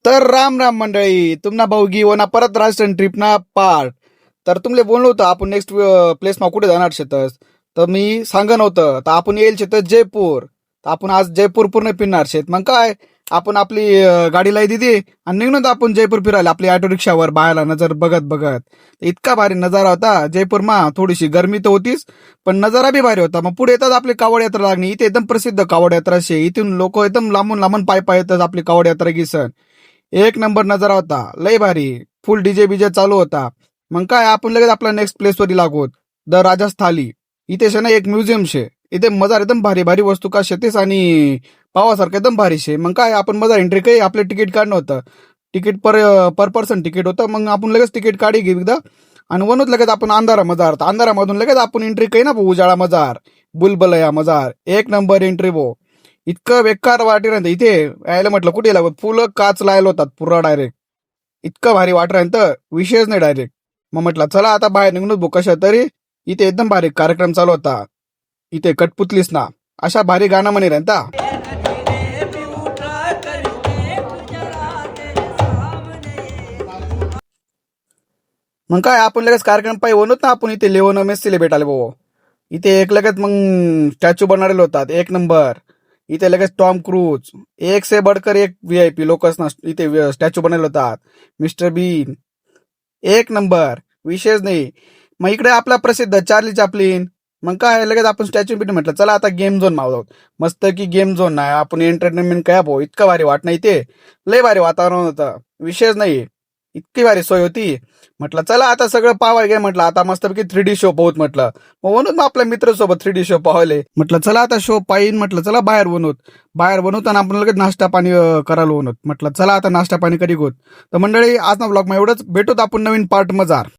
तर राम राम मंडळी, तुम्हाला भाऊगी वना परत राजस्थान ट्रिप ना पार्ट. तर तुमले बोललो होतं आपण नेक्स्ट प्लेस मा कुठे जाणार शेतस. तर मी सांगन होतं तर आपण येईल शेत जयपूर. तर आपण आज जयपूर पूर्ण फिरणार शेत. मग काय आपण आपली गाडी लाई दिदी आणि निघून होतो आपण जयपूर फिरायला आपली ऑटो रिक्षावर बाहेर नजर बघत बघत. इतका भारी नजारा होता जयपूर मा. थोडीशी गरमी तर होतीच पण नजारा बी भारी होता. मग पुढे येतात आपली कावड यात्रा लागणी. इथे एकदम प्रसिद्ध कावड यात्रा शे. इथून लोक एकदम लांबून लांबून पाय पाय येतात आपली कावड यात्रा घिसन. एक नंबर नजारा होता, लय भारी. फुल डीजे बीजे चालू होता. मग काय आपण लगेच आपला नेक्स्ट प्लेस वर लागोत. द राजस्थाली. इथे शे ना एक म्युझियम शे. इथे मजार एकदम भारी भारी वस्तू का शेतीस आणि पावासारखं एकदम भारी शे. मग काय आपण मजा एंट्री काही आपलं तिकीट काढणं होतं. तिकीट पर पर पर्सन तिकीट होतं. मग आपण लगेच तिकीट काढी घेऊ एकदा आणि वनूत लगेच आपण अंधारा मजार. अंधारामधून लगेच आपण एंट्री काही ना उजाळा मजार, बुलबुलया मजार. एक नंबर एंट्री भो. इतकं बेकार वाटे ना इथे यायला म्हटलं कुठे लागत फुलं काच लायला होतात पुरा डायरेक्ट. इतकं भारी वाट तर विषयच नाही डायरेक्ट. मग म्हटलं चला आता बाहेर निघून बघ कशा तरी. इथे एकदम भारी कार्यक्रम चालू होता. इथे कटपुतलीस ना अशा भारी गाणं म्हणे राहता. मग काय आपण लगेच कार्यक्रम पाहिजे म्हणत ना आपण इथे लेवनो मेस्सीले भेटाले भाऊ. इथे एक लगेच मग स्टॅच्यू बनवलेले होतात एक नंबर. इथे लगेच टॉम क्रूज. एक से बढ़कर एक VIP लोकच ना इथे स्टॅच्यू बनवले होतात. मिस्टर बीन एक नंबर विशेष नाही. मग इकडे आपला प्रसिद्ध चार्ली चॅपलिन. मग काय लगेच आपण स्टॅच्यू बिन म्हटलं चला आता गेम झोन मावतो. मस्त की गेम झोन नाही आपण एंटरटेनमेंट काय भाऊ इतकं भारी वाट नाही ते. लय भारी वातावरण होतं विशेष नाही. इतकी भारी सोय होती. म्हटलं चला आता सगळं पाहायला गे म्हटलं आता मस्तपैकी 3D शो पाहूत म्हटलं. मग म्हणून मग आपल्या मित्रासोबत 3D शो पाहले म्हटलं चला आता शो पाहिन म्हटलं चला बाहेर बनवत आणि आपण लगेच नाश्ता पाणी करायला बनवत म्हटलं चला आता नाश्ता पाणी करी गोत. तर मंडळी आज ना ब्लॉग एवढंच भेटूत आपण नवीन पार्ट मजार.